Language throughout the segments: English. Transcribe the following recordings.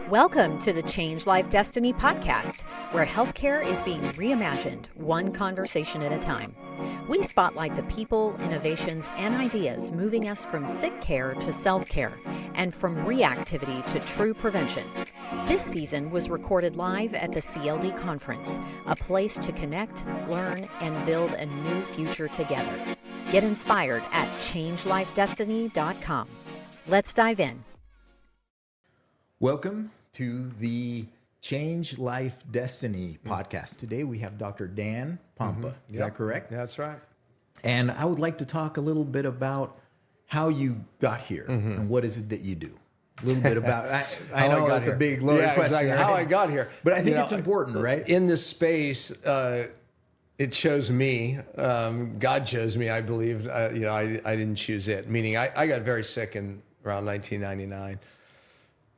Welcome to the Change Life Destiny podcast, where healthcare is being reimagined one conversation at a time. We spotlight the people, innovations, and ideas moving us from sick care to self-care and from reactivity to true prevention. This season was recorded live at the CLD Conference, a place to connect, learn, and build a new future together. Get inspired at changelifedestiny.com. Let's dive in. Welcome to the Change Life Destiny podcast. Today we have Dr. Dan Pompa. Is that correct? That's right. And I would like to talk a little bit about how you got here and what is it that you do. A little bit about, I know that's a big loaded question. Exactly. Right? How I got here. But I think it's important, right? In this space, it chose me. God chose me, I believe. I didn't choose it. Meaning I got very sick in around 1999.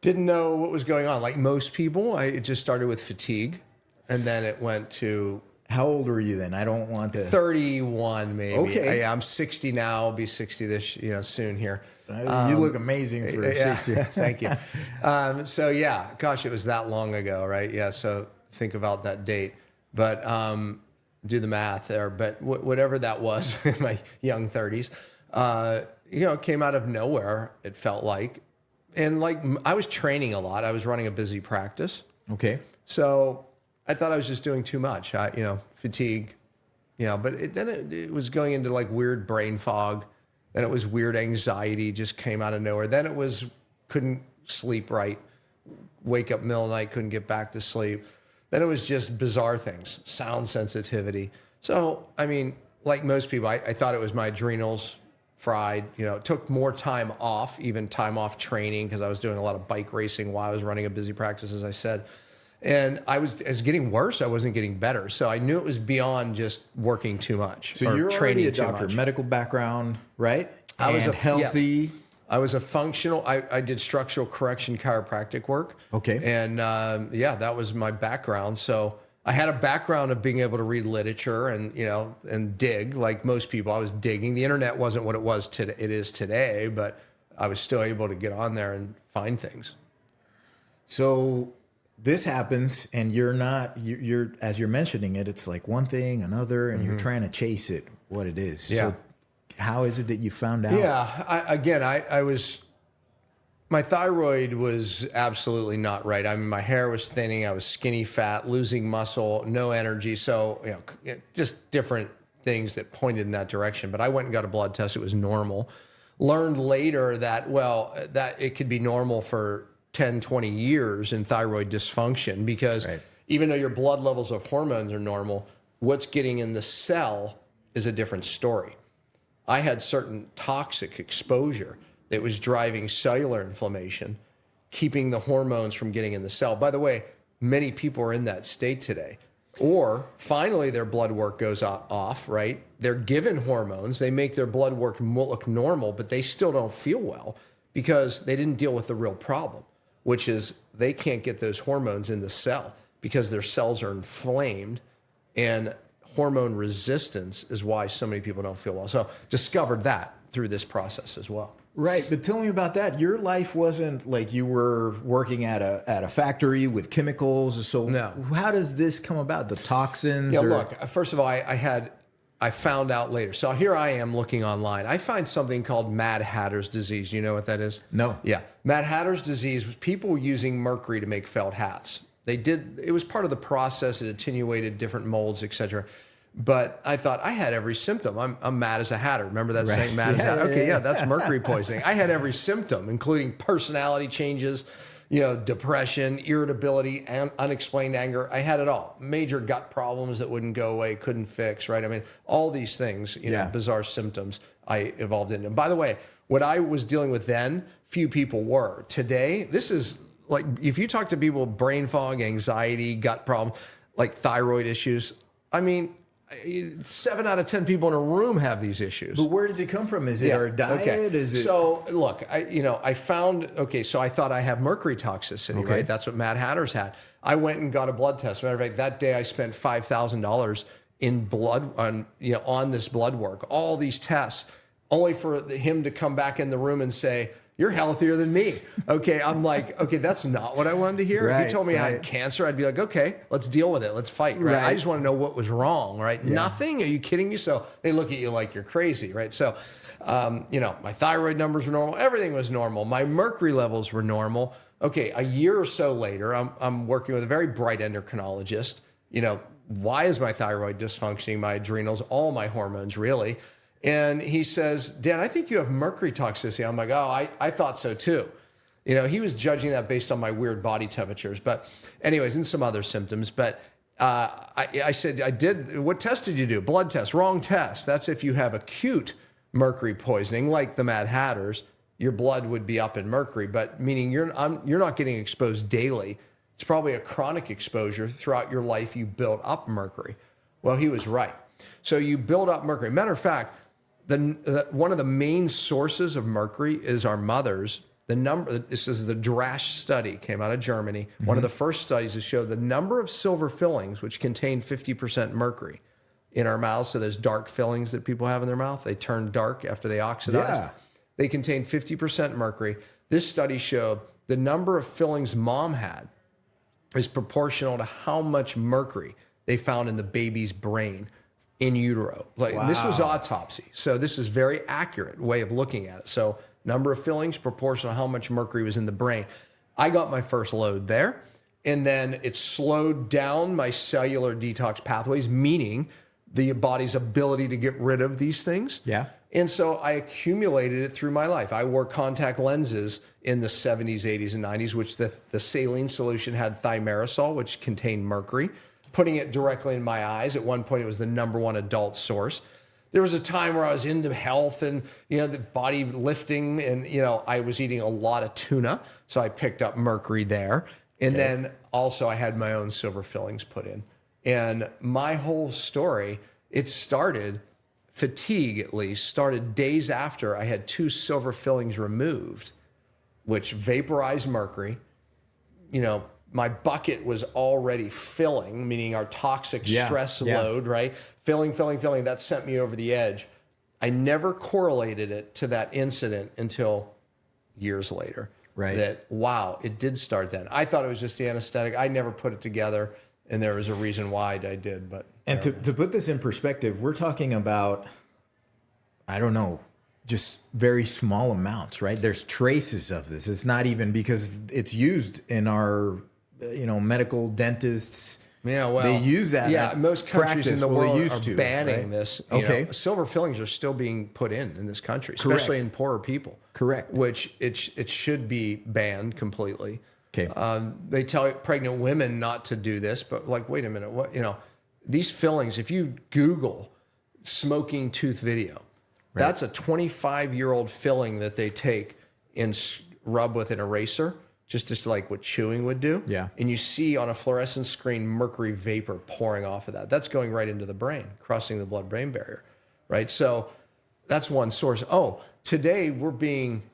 Didn't know what was going on. Like most people, it just started with fatigue. And then it went to... How old were you then? I don't want to... 31, maybe. Okay. I'm 60 now. I'll be 60 this, soon here. You look amazing for 60. Thank you. So yeah, gosh, it was that long ago, right? Yeah. So think about that date, but do the math there. But whatever that was in my young 30s, it came out of nowhere. It felt like, and I was training a lot. I was running a busy practice. Okay. So I thought I was just doing too much. Fatigue. But then it was going into like weird brain fog. Then it was weird anxiety, just came out of nowhere. Then it was couldn't sleep right, wake up middle of the night, couldn't get back to sleep. Then it was just bizarre things, sound sensitivity. So, like most people, I thought it was my adrenals fried. It took more time off, even time off training, because I was doing a lot of bike racing while I was running a busy practice, as I said. And as getting worse, I wasn't getting better. So I knew it was beyond just working too much. So you're already a doctor, medical background, right? I was healthy. Yes. I was a functional. I did structural correction chiropractic work. Okay. And that was my background. So I had a background of being able to read literature and dig like most people. I was digging. The internet wasn't what it is today, but I was still able to get on there and find things. So this happens and you're as you're mentioning it, it's like one thing, another, and you're trying to chase it, what it is. Yeah. So how is it that you found out? Yeah. My thyroid was absolutely not right. My hair was thinning. I was skinny fat, losing muscle, no energy. So, just different things that pointed in that direction. But I went and got a blood test. It was normal. Learned later that it could be normal for 10, 20 years in thyroid dysfunction because even though your blood levels of hormones are normal, what's getting in the cell is a different story. I had certain toxic exposure that was driving cellular inflammation, keeping the hormones from getting in the cell. By the way, many people are in that state today. Or finally their blood work goes off, right? They're given hormones. They make their blood work look normal, but they still don't feel well because they didn't deal with the real problem, which is they can't get those hormones in the cell because their cells are inflamed, and hormone resistance is why so many people don't feel well. So discovered that through this process as well. Right, but tell me about that. Your life wasn't like you were working at a factory with chemicals. So no. How does this come about? The toxins? Yeah, look, first of all, I found out later. So here I am looking online. I find something called Mad Hatter's disease. You know what that is? No. Yeah. Mad Hatter's disease was people using mercury to make felt hats. It was part of the process. It attenuated different molds, et cetera. But I thought I had every symptom. I'm mad as a hatter. Remember that saying, mad as a hatter? Okay, yeah, that's mercury poisoning. I had every symptom, including personality changes, depression, irritability, and unexplained anger. I had it all. Major gut problems that wouldn't go away, couldn't fix, right? All these things, bizarre symptoms I evolved into. And by the way, what I was dealing with then, few people were. Today, this is like, if you talk to people, brain fog, anxiety, gut problems, like thyroid issues, 7 out of 10 people in a room have these issues. But where does it come from? Is it our diet? Okay. Is it? So look, I found, so I thought I have mercury toxicity, right? That's what Mad Hatter's had. I went and got a blood test. Matter of fact, that day I spent $5,000 in blood on this blood work, all these tests, only for him to come back in the room and say, you're healthier than me. Okay. I'm like, okay, that's not what I wanted to hear. If Right, you told me I right. had cancer, I'd be like, okay, let's deal with it. Let's fight. Right. Right. I just want to know what was wrong. Right. Nothing. Are you kidding me? So they look at you like you're crazy. Right. So, my thyroid numbers were normal. Everything was normal. My mercury levels were normal. Okay. A year or so later, I'm working with a very bright endocrinologist. Why is my thyroid dysfunctioning, my adrenals, all my hormones really? And he says, Dan, I think you have mercury toxicity. I'm like, oh, I thought so too. He was judging that based on my weird body temperatures, but anyways, and some other symptoms. But I said, I did, what test did you do? Blood test, wrong test. That's if you have acute mercury poisoning, like the Mad Hatters, your blood would be up in mercury, but meaning you're not getting exposed daily. It's probably a chronic exposure throughout your life. You built up mercury. Well, he was right. So you build up mercury. Matter of fact, one of the main sources of mercury is our mothers. This is the Drash study, came out of Germany. Mm-hmm. One of the first studies to show the number of silver fillings, which contain 50% mercury in our mouths. So those dark fillings that people have in their mouth, they turn dark after they oxidize. Yeah. They contain 50% mercury. This study showed the number of fillings mom had is proportional to how much mercury they found in the baby's brain in utero. Wow. This was autopsy. So this is very accurate way of looking at it. So number of fillings proportional to how much mercury was in the brain. I got my first load there, and then it slowed down my cellular detox pathways, meaning the body's ability to get rid of these things. Yeah. And so I accumulated it through my life. I wore contact lenses in the 70s, 80s, and 90s, which the saline solution had thimerosal, which contained mercury, putting it directly in my eyes. At one point, it was the #1 adult source. There was a time where I was into health and, the body lifting, and, I was eating a lot of tuna. So I picked up mercury there. And then also I had my own silver fillings put in. And my whole story, it started, fatigue at least, started days after I had 2 silver fillings removed, which vaporized mercury. My bucket was already filling, meaning our toxic stress load, right? Filling. That sent me over the edge. I never correlated it to that incident until years later. Right. That, wow, it did start then. I thought it was just the anesthetic. I never put it together, and there was a reason why I did. But And to put this in perspective, we're talking about, I don't know, just very small amounts, right? There's traces of this. It's not even because it's used in our, medical dentists. Yeah, well, they use that. Yeah, most countries in the world are banning right? this. Okay. Silver fillings are still being put in this country, especially in poorer people. Correct. Which it should be banned completely. Okay. They tell pregnant women not to do this, but wait a minute, what? These fillings. If you Google smoking tooth video, that's a 25-year-old filling that they take and rub with an eraser. Just like what chewing would do. Yeah. And you see on a fluorescent screen mercury vapor pouring off of that. That's going right into the brain, crossing the blood-brain barrier, right? So that's one source. Oh, today we're being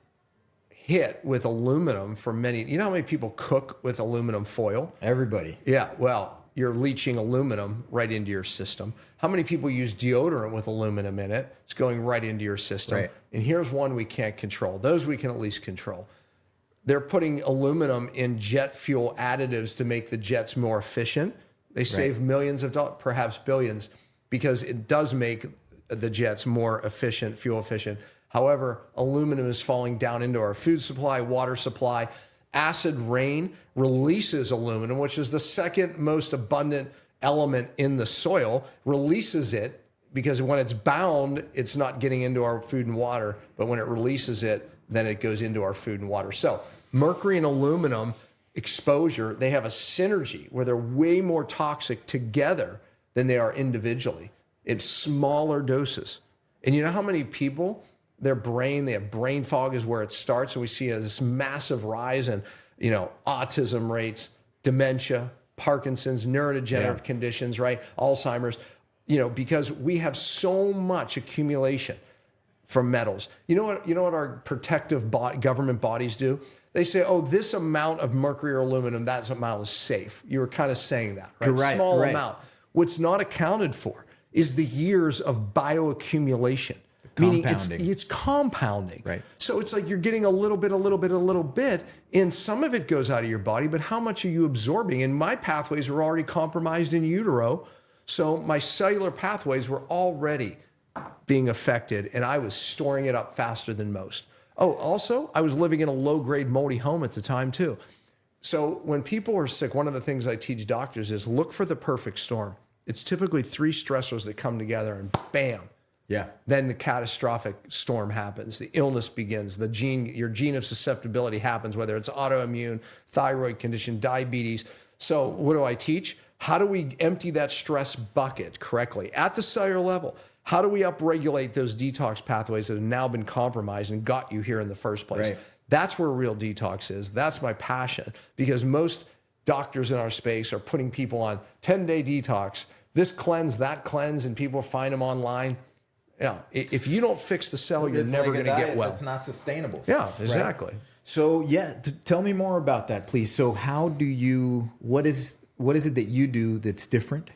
hit with aluminum for many. You know how many people cook with aluminum foil? Everybody. Yeah, well, you're leaching aluminum right into your system. How many people use deodorant with aluminum in it? It's going right into your system. Right. And here's one we can't control. Those we can at least control. They're putting aluminum in jet fuel additives to make the jets more efficient. They save millions of dollars, perhaps billions, because it does make the jets more efficient, fuel efficient. However, aluminum is falling down into our food supply, water supply. Acid rain releases aluminum, which is the second most abundant element in the soil, releases it because when it's bound, it's not getting into our food and water. But when it releases it, then it goes into our food and water. So mercury and aluminum exposure, they have a synergy where they're way more toxic together than they are individually in smaller doses. And you know how many people, they have brain fog is where it starts. And we see this massive rise in, autism rates, dementia, Parkinson's, neurodegenerative conditions, right? Alzheimer's, because we have so much accumulation from metals. You know what our protective government bodies do? They say, oh, this amount of mercury or aluminum, that amount is safe. You were kind of saying that, right? Correct, Small amount. What's not accounted for is the years of bioaccumulation. Meaning Compounding. it's compounding. Right. So it's like you're getting a little bit, and some of it goes out of your body, but how much are you absorbing? And my pathways were already compromised in utero. So my cellular pathways were already being affected, and I was storing it up faster than most. Oh, also, I was living in a low-grade moldy home at the time too. So when people are sick, one of the things I teach doctors is look for the perfect storm. It's typically 3 stressors that come together and bam. Yeah. Then the catastrophic storm happens. The illness begins. Your gene of susceptibility happens, whether it's autoimmune, thyroid condition, diabetes. So what do I teach? How do we empty that stress bucket correctly at the cellular level? How do we upregulate those detox pathways that have now been compromised and got you here in the first place? Right. That's where real detox is. That's my passion, because most doctors in our space are putting people on 10-day detox, this cleanse, that cleanse, and people find them online. Yeah, if you don't fix the cell, you're never going to get well. It's not sustainable. Yeah, exactly. Right? So tell me more about that, please. So how do you? What is it that you do that's different,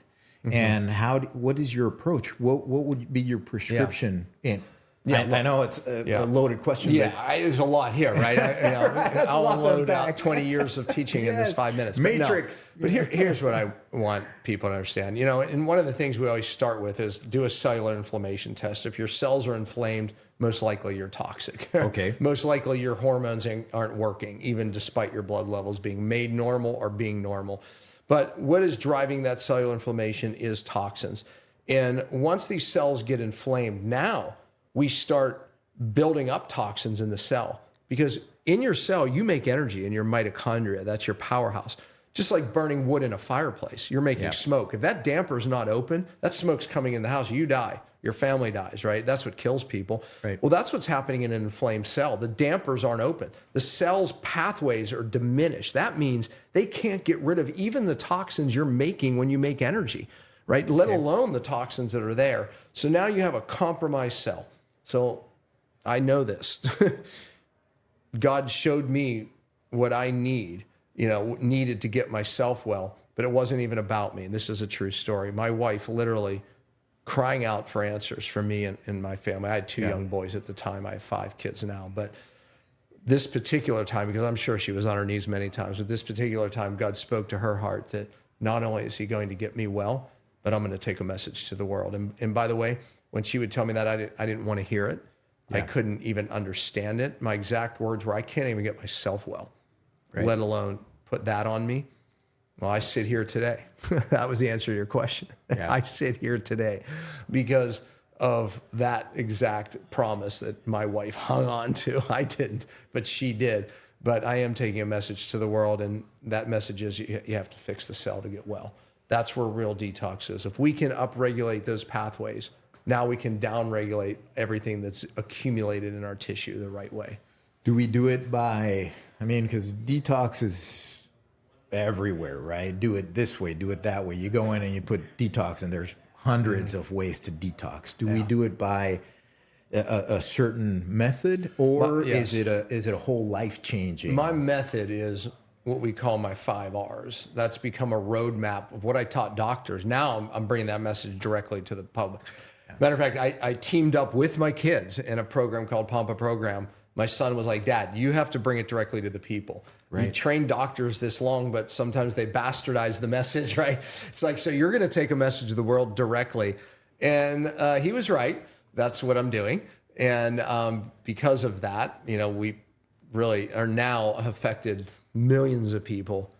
and what is your approach? What would be your prescription in? Yeah, I know it's a loaded question. Yeah, there's a lot here, right? I'll load unpack. out 20 years of teaching in this 5 minutes. Matrix. But here's what I want people to understand. And one of the things we always start with is do a cellular inflammation test. If your cells are inflamed, most likely you're toxic. Okay. Most likely your hormones aren't working, even despite your blood levels being made normal or being normal. But what is driving that cellular inflammation is toxins. And once these cells get inflamed, now we start building up toxins in the cell, because in your cell, you make energy in your mitochondria. That's your powerhouse. Just like burning wood in a fireplace, you're making smoke. If that damper is not open, that smoke's coming in the house. You die. Your family dies, right? That's what kills people. Right. Well, that's what's happening in an inflamed cell. The dampers aren't open. The cell's pathways are diminished. That means they can't get rid of even the toxins you're making when you make energy, right? Let alone the toxins that are there. So now you have a compromised cell. So I know this. God showed me what I needed to get myself well, but it wasn't even about me. And this is a true story. My wife literally crying out for answers for me and my family. I had 2 young boys at the time. I have 5 kids now. But this particular time, because I'm sure she was on her knees many times, but this particular time, God spoke to her heart that not only is he going to get me well, but I'm going to take a message to the world. And by the way, when she would tell me that, I didn't want to hear it. Yeah. I couldn't even understand it. My exact words were, I can't even get myself well, let alone put that on me. Well, I sit here today. That was the answer to your question. Yeah. I sit here today because of that exact promise that my wife hung on to. I didn't, but she did. But I am taking a message to the world, and that message is you have to fix the cell to get well. That's where real detox is. If we can upregulate those pathways, now we can downregulate everything that's accumulated in our tissue the right way. Do we do it because detox is everywhere, right? Do it this way, do it that way. You go in and you put detox, and there's hundreds of ways to detox. Do we do it by a certain method, or is it a whole life changing? My method is what we call my 5 R's. That's become a roadmap of what I taught doctors. Now I'm bringing that message directly to the public. Matter of fact, I teamed up with my kids in a program called Pompa program. My son was like, Dad, you have to bring it directly to the people. Right. We train doctors this long, but sometimes they bastardize the message, right? It's like, so you're going to take a message to the world directly. And he was right. That's what I'm doing. And because of that, we really are now affected millions of people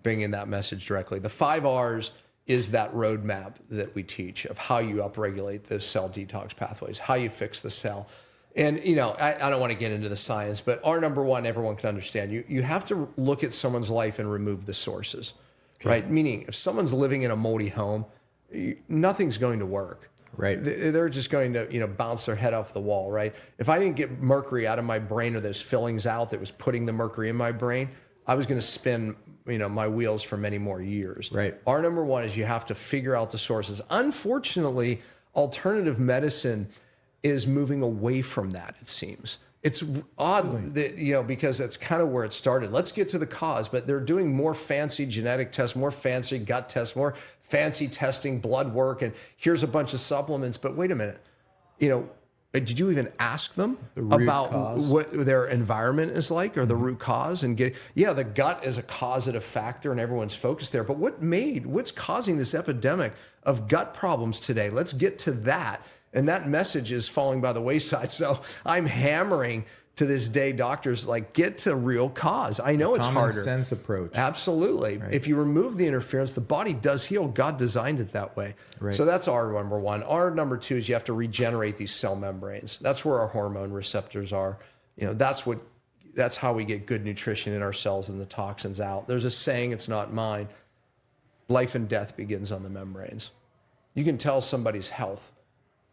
bringing that message directly. The 5 R's is that roadmap that we teach of how you upregulate the cell detox pathways, how you fix the cell. And, I don't want to get into the science, but R number 1, everyone can understand. You have to look at someone's life and remove the sources, right? Meaning if someone's living in a moldy home, nothing's going to work. Right. They're just going to, bounce their head off the wall, right? If I didn't get mercury out of my brain, or those fillings out that was putting the mercury in my brain, I was going to spin, my wheels for many more years. Right. R number 1 is you have to figure out the sources. Unfortunately, alternative medicine is moving away from that, it seems. It's odd that, because that's kind of where it started. Let's get to the cause, but they're doing more fancy genetic tests, more fancy gut tests, more fancy testing, blood work, and here's a bunch of supplements. But wait a minute, did you even ask them root about cause? what their environment is like, or the root cause? And the gut is a causative factor and everyone's focused there. But what's causing this epidemic of gut problems today? Let's get to that. And that message is falling by the wayside. So I'm hammering to this day, doctors, like, get to real cause. I know it's harder. Common sense approach. Absolutely. Right. If you remove the interference, the body does heal. God designed it that way. Right. So that's our number one. Our number two is you have to regenerate these cell membranes. That's where our hormone receptors are. That's how we get good nutrition in our cells and the toxins out. There's a saying, it's not mine. Life and death begins on the membranes. You can tell somebody's health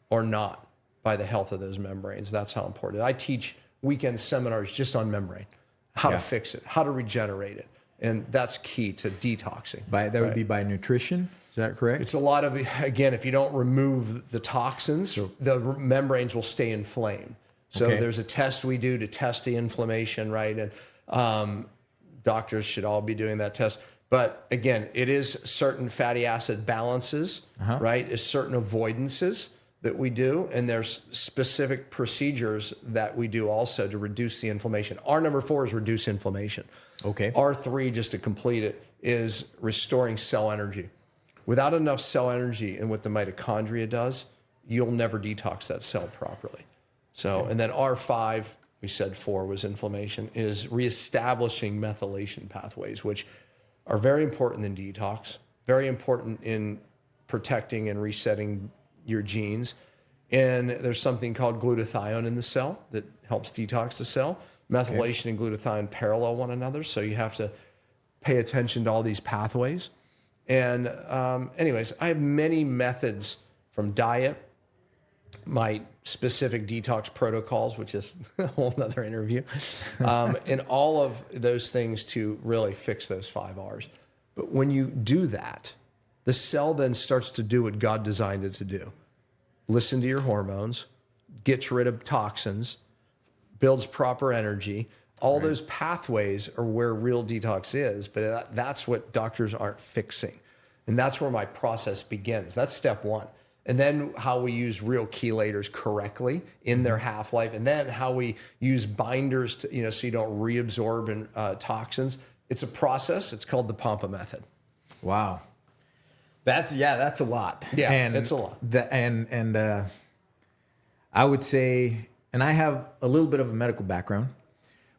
or not by the health of those membranes. That's how important. I teach weekend seminars just on membrane, how to fix it, how to regenerate it. And that's key to detoxing. Would be by nutrition. Is that correct? It's a lot of, again, if you don't remove the toxins, the membranes will stay inflamed. So there's a test we do to test the inflammation, right? And doctors should all be doing that test. But again, it is certain fatty acid balances, right? It's certain avoidances that we do, and there's specific procedures that we do also to reduce the inflammation. Our number 4 is reduce inflammation. Okay. Our 3, just to complete it, is restoring cell energy. Without enough cell energy and what the mitochondria does, you'll never detox that cell properly. So, and then our 5, we said 4 was inflammation, is reestablishing methylation pathways, which are very important in detox, very important in protecting and resetting your genes. And there's something called glutathione in the cell that helps detox the cell. Methylation and glutathione parallel one another, so you have to pay attention to all these pathways. And anyways, I have many methods, from diet, my specific detox protocols, which is a whole nother interview, and all of those things to really fix those 5 R's. But when you do that, the cell then starts to do what God designed it to do. Listen to your hormones, gets rid of toxins, builds proper energy. All those pathways are where real detox is, but that's what doctors aren't fixing. And that's where my process begins. That's step 1. And then how we use real chelators correctly in their half-life, and then how we use binders to, so you don't reabsorb toxins. It's a process. It's called the Pompa method. Wow. That's a lot. Yeah, it's a lot. I would say, and I have a little bit of a medical background,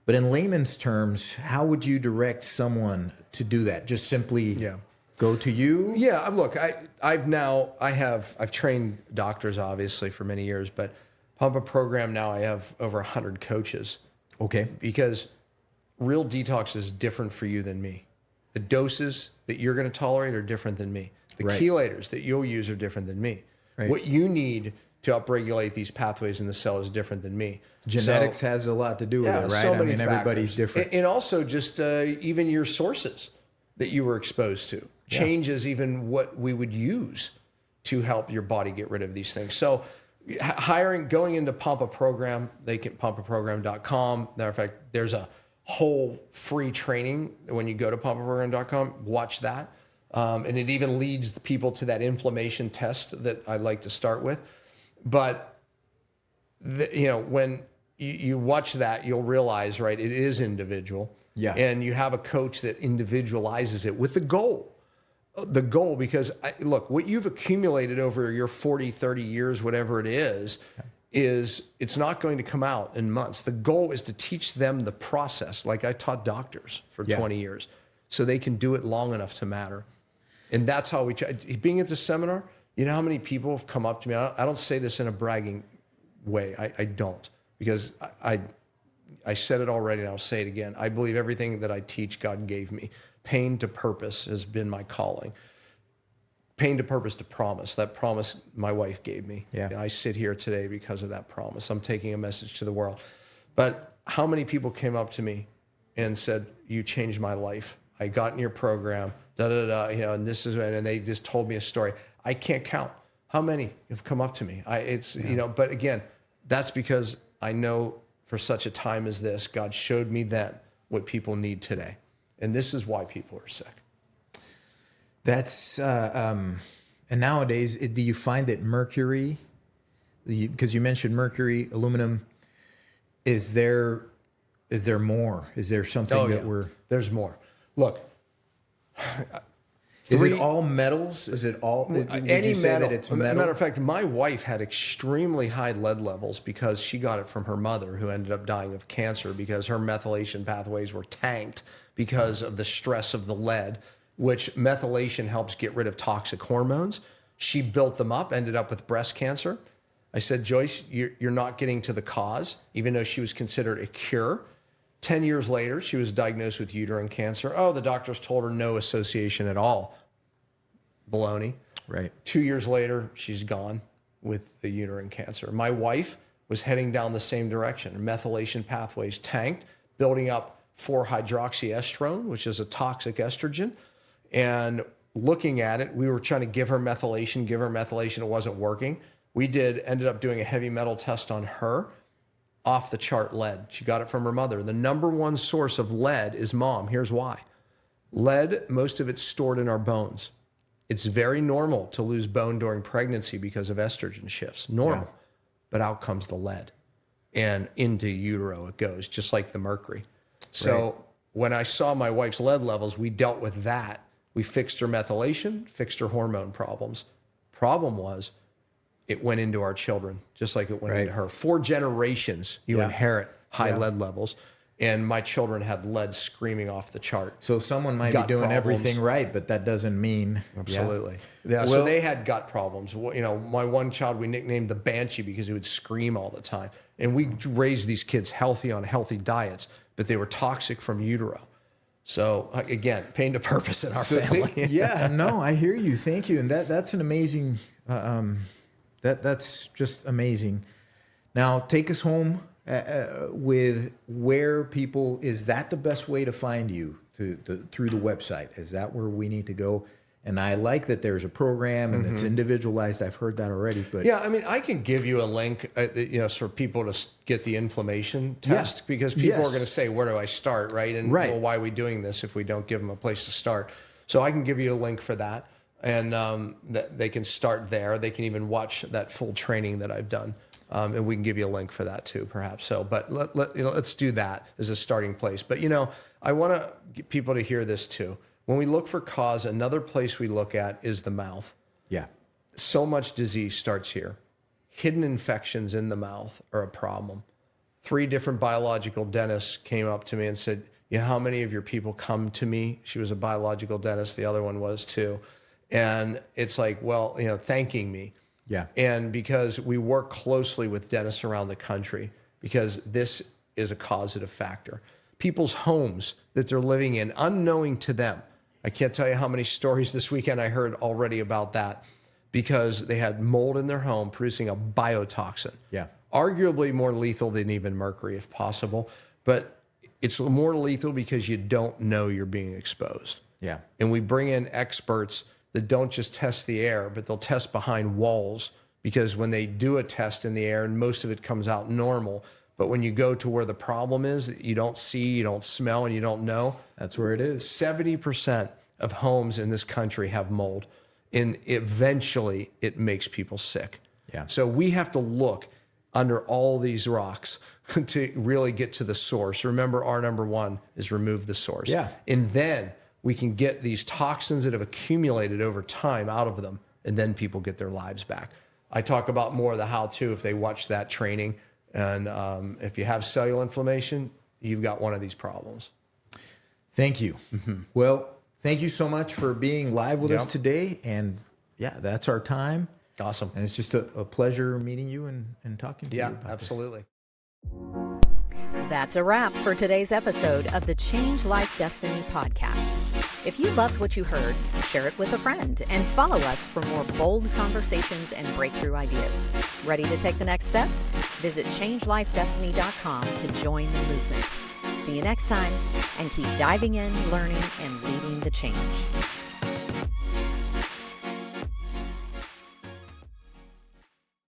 but in layman's terms, how would you direct someone to do that? Just simply go to you? Yeah, look, I've trained doctors obviously for many years, but Pompa program now I have over 100 coaches. Okay. Because real detox is different for you than me. The doses that you're going to tolerate are different than me. The chelators that you'll use are different than me. Right. What you need to upregulate these pathways in the cell is different than me. Genetics has a lot to do with it, right? So many factors. Everybody's different. And also just even your sources that you were exposed to changes even what we would use to help your body get rid of these things. So going into Pompa program, they can pompaprogram.com. Matter of fact, there's a whole free training when you go to pompaprogram.com. Watch that. And it even leads the people to that inflammation test that I like to start with. But when you watch that, you'll realize, right, it is individual. Yeah. And you have a coach that individualizes it with the goal. Because look, what you've accumulated over your 40, 30 years, whatever it is it's not going to come out in months. The goal is to teach them the process, like I taught doctors for 20 years, so they can do it long enough to matter. And that's how we try. Being at the seminar, you know how many people have come up to me? I don't say this in a bragging way. I don't, because I said it already and I'll say it again. I believe everything that I teach, God gave me. Pain to purpose has been my calling. Pain to purpose to promise. That promise my wife gave me. Yeah. And I sit here today because of that promise. I'm taking a message to the world. But how many people came up to me and said, "You changed my life. I got in your program, and this is," and they just told me a story. I can't count how many have come up to me. But again, that's because I know for such a time as this, God showed me then what people need today. And this is why people are sick. That's, and nowadays, do you find that Mercury, because you mentioned mercury, aluminum. Is there more? Is there something There's more. Look. Is it all metals? Is it all any metal? That it's metal? Matter of fact, my wife had extremely high lead levels because she got it from her mother, who ended up dying of cancer because her methylation pathways were tanked because of the stress of the lead, which methylation helps get rid of toxic hormones. She built them up, ended up with breast cancer. I said, Joyce, you're not getting to the cause, even though she was considered a cure. 10 years later, she was diagnosed with uterine cancer. Oh, the doctors told her no association at all. Baloney. Right. 2 years later, she's gone with the uterine cancer. My wife was heading down the same direction. Her methylation pathways tanked, building up 4-hydroxyestrone, which is a toxic estrogen. And looking at it, we were trying to give her methylation. It wasn't working. We ended up doing a heavy metal test on her. Off the chart lead. She got it from her mother. The number one source of lead is mom. Here's why. Lead, most of it's stored in our bones. It's very normal to lose bone during pregnancy because of estrogen shifts. Normal. Yeah. But out comes the lead. And into utero it goes, just like the mercury. So when I saw my wife's lead levels, we dealt with that. We fixed her methylation, fixed her hormone problems. Problem was, it went into our children, just like it went into her. 4 generations, you inherit high lead levels. And my children had lead screaming off the chart. So someone might be doing everything right, but that doesn't mean... Absolutely. Yeah, so they had gut problems. You know, my one child, we nicknamed the Banshee because he would scream all the time. And we raised these kids healthy on healthy diets, but they were toxic from utero. So again, pain to purpose in our family. I hear you. Thank you. And that's an amazing... That's just amazing. Now, take us home with where people, is that the best way to find you through the website? Is that where we need to go? And I like that there's a program and it's individualized. I've heard that already. But yeah, I mean, I can give you a link, for people to get the inflammation test because people are going to say, where do I start, right? And well, why are we doing this if we don't give them a place to start? So I can give you a link for that. And that they can start there. They can even watch that full training that I've done. And we can give you a link for that too, perhaps. So, but let's do that as a starting place. But, I want to get people to hear this too. When we look for cause, another place we look at is the mouth. Yeah. So much disease starts here. Hidden infections in the mouth are a problem. 3 different biological dentists came up to me and said, how many of your people come to me? She was a biological dentist. The other one was too. And it's like, well, thanking me. Yeah. And because we work closely with dentists around the country, because this is a causative factor. People's homes that they're living in, unknowing to them. I can't tell you how many stories this weekend I heard already about that, because they had mold in their home producing a biotoxin. Yeah. Arguably more lethal than even mercury if possible. But it's more lethal because you don't know you're being exposed. Yeah. And we bring in experts that don't just test the air, but they'll test behind walls, because when they do a test in the air, and most of it comes out normal, but when you go to where the problem is, you don't see, you don't smell, and you don't know. That's where it is. 70% of homes in this country have mold, and eventually it makes people sick. Yeah. So we have to look under all these rocks to really get to the source. Remember, our number one is remove the source. Yeah. And then we can get these toxins that have accumulated over time out of them, and then people get their lives back. I talk about more of the how-to if they watch that training. And if you have cellular inflammation, you've got one of these problems. Thank you. Well, thank you so much for being live with us today. And that's our time. Awesome. And it's just a pleasure meeting you and talking to you about absolutely. That's a wrap for today's episode of the Change Life Destiny podcast. If you loved what you heard, share it with a friend and follow us for more bold conversations and breakthrough ideas. Ready to take the next step? Visit changelifedestiny.com to join the movement. See you next time, and keep diving in, learning, and leading the change.